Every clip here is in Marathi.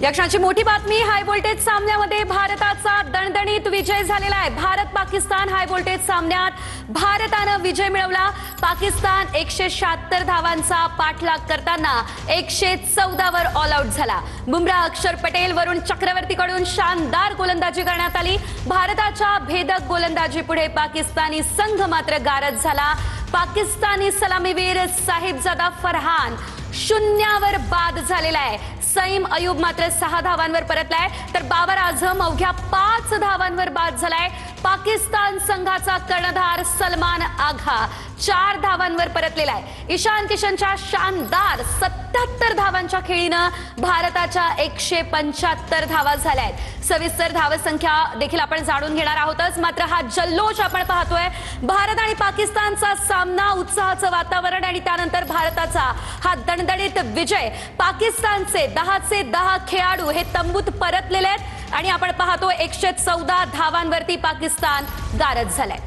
या क्षणाची मोठी बातमी, हाय व्होल्टेज सामन्यामध्ये भारताचा दणदणीत विजय झालेला आहे। भारत पाकिस्तान हाय व्होल्टेज सामन्यात भारतानं विजय मिळवला। पाकिस्तान 176 धावांचा पाठलाग करताना 114 वर ऑल आउट झाला। बुमराह, अक्षर पटेल, वरुण चक्रवर्तीकडून शानदार गोलंदाजी करण्यात आली। भारताच्या भेदक गोलंदाजीपुढे पाकिस्तानी संघ मात्र गारद झाला। पाकिस्तानी सलामीवीर साहिबजादा फरहान शून्यावर बाद झालेला आहे। सईम अयूब मात्र 6 धावांवर परतलाय, तर बाबर आझम अवघ्या 5 धावांवर बाद झालाय। पाकिस्तान संघाचा कर्णधार सलमान आघा 4 धावांवर परतलेला आहे। ईशान किशनच्या शानदार 77 धावांच्या खेळीनं भारताच्या 175 धावा झाल्या आहेत। सविस्तर धावसंख्या देखील आपण जाणून घेणार आहोतच, मात्र हा जल्लोष आपण पाहतोय। भारत आणि पाकिस्तानचा सामना, उत्साहाचं वातावरण आणि त्यानंतर भारताचा हा दणदणीत विजय। पाकिस्तानचे 10चे 10 खेळाडू हे तंबूत परतलेले आहेत आणि आपण पाहतो 114 धावांवरती पाकिस्तान गारद झालाय।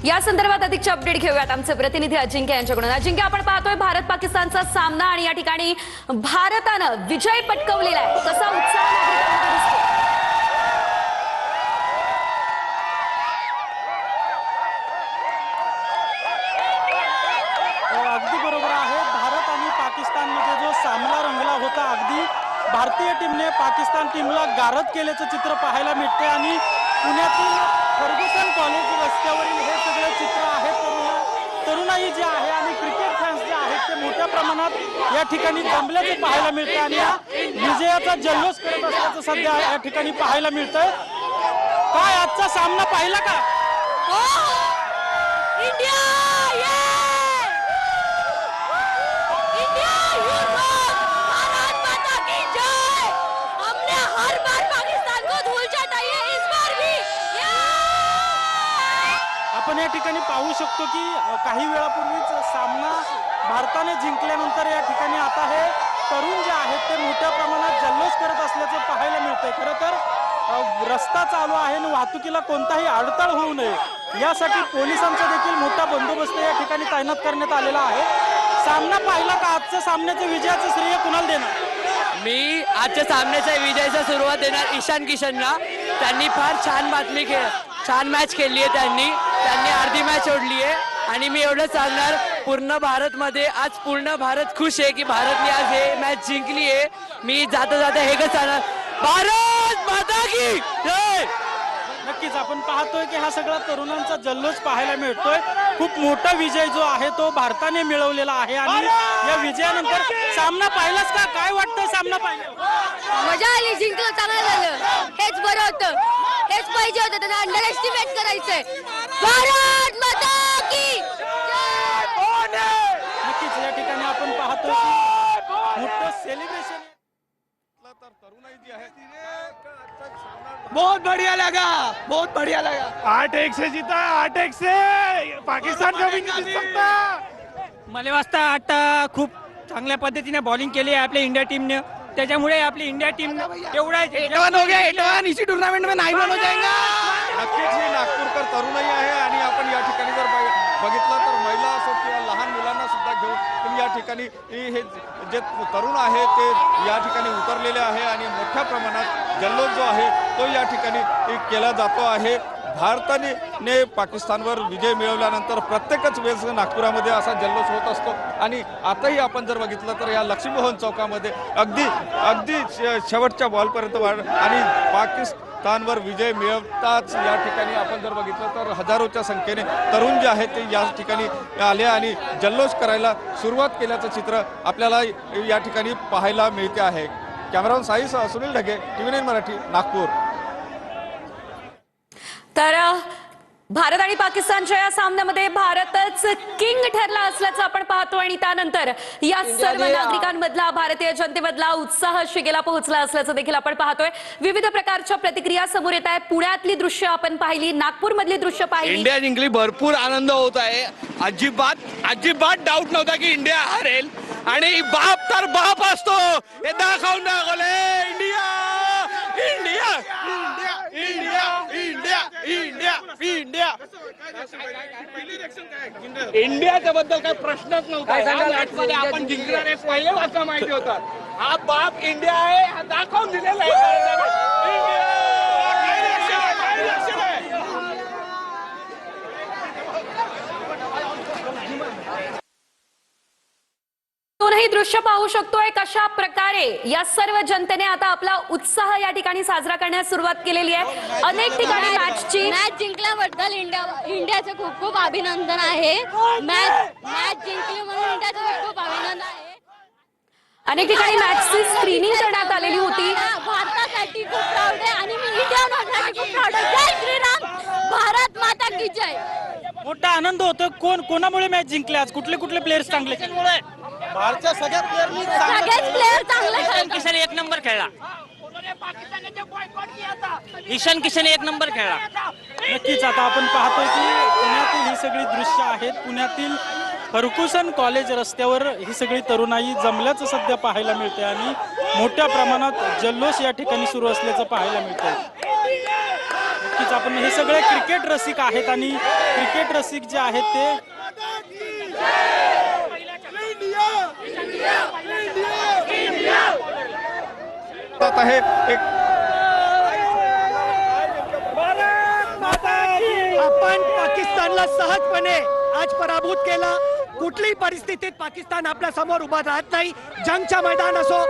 या संदर्भात अधिकचे अपडेट घेऊयात आमचे प्रतिनिधी अजिंक्य यांच्याकडून। अजिंक्य, आपण पाहतोय भारत पाकिस्तानचा सामना आणि या ठिकाणी भारतानं विजय पटकावलेला आहे, कसा उत्साह नागरिकांमध्ये दिसतो? अगदी बरोबर आहे। भारत आणि पाकिस्तानमध्ये जो सामना रंगला होता, अगदी भारतीय टीमने पाकिस्तान टीमला गारद केल्याचं चित्र पाहायला मिळते आणि पुण्यातील फर्ग्युसन कॉलेज रस्त्यावरील हे सगळे चित्र आहे। तरुणाई जी आहे आणि क्रिकेट फॅन्स जे आहेत ते मोठ्या प्रमाणात या ठिकाणी जमल्याचे पाहायला मिळते आणि या विजयाचा जल्लोष करत असल्याचं सध्या या ठिकाणी पाहायला मिळतंय। काय आजचा सामना पाहिला का? इंडिया आपण या ठिकाणी पाहू शकतो की काही वेळापूर्वीच सामना भारताने जिंकल्यानंतर या ठिकाणी आता हे तरुण जे आहेत ते मोठ्या प्रमाणात जल्लोष करत असल्याचं पाहायला मिळतंय। खरं तर रस्ता चालू आहे आणि वाहतुकीला कोणताही अडथळा होऊ नये यासाठी पोलिसांचा देखील मोठा बंदोबस्त या ठिकाणी तैनात करण्यात आलेला आहे। सामना पाहिला का? आजच्या सामन्याचं विजयाचं श्रेय कुणाला देणार? मी आजच्या सामन्याच्या विजयाची सुरुवात देणार ईशान किशनला। त्यांनी फार छान मॅच खेळली आहे। त्यांनी अर्धी मॅच ओढली आहे आणि मी एवढं सांगणार, पूर्ण भारतमध्ये आज पूर्ण भारत खुश आहे की भारतने आज हे मॅच जिंकली आहे। मी जाता हेच सांगणार, भारत माता की जय। नक्कीच आपण पाहतोय की हा सगळा तरुणांचा जल्लोष पाहायला मिळतोय। खूप मोठा विजय जो आहे तो भारताने मिळवलेला आहे आणि या विजयानंतर सामना पाहिलाच का? काय वाटतं सामना पाहिला? मजा आली, जिंकलं, चांगलं झालं, हेच बरं होतं, हेच पाहिजे होतं, त्यांना अंडर एस्टिमेट करायचंय। भारत माता की नक्कीच या ठिकाणी आपण पाहतोय की मोठं सेलिब्रेशन। बहुत बढ़िया लगा 8-1 से जीता, 8-1 से पाकिस्तान का भी नहीं जीत सकता। मला वाटतं आता खूप चांगल्या पद्धतीने बॉलिंग केली आहे आपल्या इंडिया टीमने, त्याच्यामुळे आपली इंडिया टीम एवढा 8-1 हो गया, 8-1 इसी टूर्नामेंट में 9-1 हो जाएगा। नक्कीच ही नागपूरकर तरुणाई आहे आणि आपण या ठिकाणी जर बघितलं तर महिला असो किंवा लहान मुलांना सुद्धा घेऊन या ठिकाणी हे जे तरुण आहे ते या ठिकाणी उतरलेले आहे आणि मोठ्या प्रमाणात जल्लोष जो आहे तो या ठिकाणी केला जातो आहे। भारताने पाकिस्तानवर विजय मिळवल्यानंतर प्रत्येकच वेळेस नागपुरामध्ये असा जल्लोष होत असतो आणि आताही आपण जर बघितलं तर या लक्ष्मीभवन चौकामध्ये अगदी शेवटच्या बॉलपर्यंत आणि पाकिस्तानवर विजय मिळवताच या ठिकाणी आपण जर बघितलं तर हजारोच्या संख्येने तरुण जे आहेत ते या ठिकाणी आले आणि जल्लोष करायला सुरुवात केल्याचं चित्र आपल्याला या ठिकाणी पाहायला मिळते आहे। कॅमेरामन साईसह सुनील ढगे, TV9 मराठी, नागपूर। तर भारत आणि पाकिस्तानच्या या सामन्यामध्ये भारतच किंग ठरला असल्याचं आपण पाहतो आणि त्यानंतर या सर्व नागरिकांमधला, भारतीय जनतेमधला उत्साह शिगेला पोहोचला असल्याचं देखील आपण पाहतोय। विविध प्रकारच्या प्रतिक्रिया समोर येत आहेत। पुण्यातली दृश्य आपण पाहिली, नागपूरमधली दृश्य पाहिली। इंडिया जिंकली, भरपूर आनंद होत आहे। अजिबात डाऊट नव्हता की इंडिया हरेल आणि बाप तर बाप असतो हे दाखवून दाखवले। India India India India India India इंडियाच्या बद्दल काही प्रश्नच नव्हता. या मॅचमध्ये आपण जिंकणार हे पहिले वाजता माहिती होतं. हा बाप इंडिया आहे हा दाखवून दिलेला आहे. दोनही दृश्य पाहू शकतोय कशा प्रकारे या सर्व जनतेने आता आपला उत्साह या ठिकाणी साजरा करण्यास सुरुवात केलेली आहे. अनेक ठिकाणी मॅचची मॅच जिंकल्याबद्दल इंडियाचं खूप खूप अभिनंदन आहे. मॅच जिंकली म्हणून इंडियाचं खूप खूप अभिनंदन आहे. अनेक ठिकाणी मॅचची स्क्रीनिंग करण्यात आलेली होती. भारतासाठी खूप प्राऊड आहे आणि मी इंडियासाठी खूप प्राऊड आहे. जय श्रीराम, भारत माता की जय. मोठा आनंद होतो. कोणामुळे मॅच जिंकले आज? कुठले कुठले प्लेयर्स चांगले? भारतच्या सगळ्या प्लेयरनी सगळेच प्लेअर चांगले खेळतात. किशन एक नंबर खेळला. ईशान किशन एक नंबर खेळला. नक्कीच आता आपण पाहतोय की पुण्यातील ही सगळी दृश्य आहेत. पुण्यातील फर्ग्युसन कॉलेज रस्त्यावर ही सगळी तरुणाई जमल्याचं सध्या पाहायला मिळते आणि मोठ्या प्रमाणात जल्लोष या ठिकाणी सुरू असल्याचं पाहायला मिळतंय. नक्कीच आपण हे सगळे क्रिकेट रसिक आहेत आणि क्रिकेट रसिक जे आहेत ते आहे एक आपण पाकिस्तानला सहजपणे आज पराभूत केला. कुठलीही परिस्थितीत पाकिस्तान आपल्या समोर उभा राहत नाही. जंगच्या मैदान असो,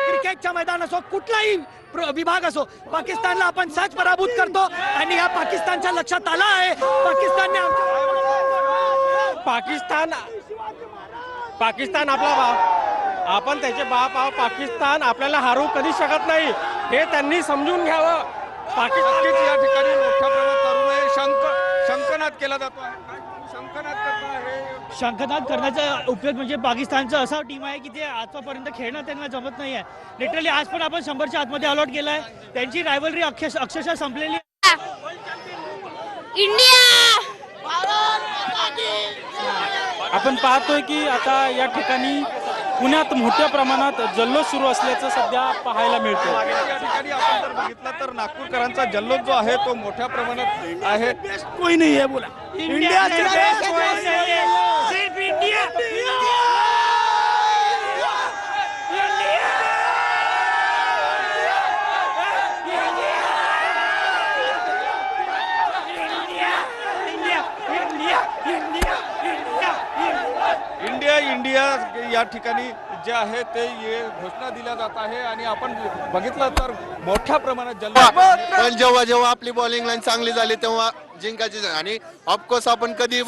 क्रिकेटच्या मैदान असो, कुठलाही विभाग असो, पाकिस्तानला आपण सहज पराभूत करतो आणि या पाकिस्तानच्या लक्षात आला आहे. पाकिस्तान आपला बाप, आपण त्याचे बाप आहोत. पाकिस्तान आपल्याला हरवू कधी शकत नाही हे त्यांनी समजून घ्यावं. पाकिस्तानच या ठिकाणी मोठ्या प्रमाणात तरुण आहे. शंखनाद केला जातो. शंखनाद करतो आहे. शंखनाद करण्याचा उपयोग म्हणजे पाकिस्तानचं असं टीम आहे की ते आजपर्यंत खेळणं त्यांना जमत नाही आहे. लिटरली आज पण आपण 100च्या आतमध्ये अलॉट केलाय. त्यांची रायव्हलरी अक्षरशः संपलेली. इंडिया आपण पाहतोय की आता या ठिकाणी पुण्यात मोठ्या प्रमाणात जल्लोष सुरू असल्याचं सध्या पाहायला मिळतं. या ठिकाणी आपण जर बघितलं तर नागपूरकरांचा जल्लोष जो आहे तो मोठ्या प्रमाणात आहे. कोई नहीं है बोला. इंडिया से बेस्ट कोई नहीं है. सिर्फ इंडिया. इंडिया या ठिकाणी जे आहे ते घोषणा दिल्या जात आहे आणि आपण बघितलं तर मोठ्या प्रमाणात जल्लोष. पण जेव्हा जेव्हा आपली बॉलिंग लाईन चांगली झाली तेव्हा जिंकायची आणि ऑफकोर्स आपण कधी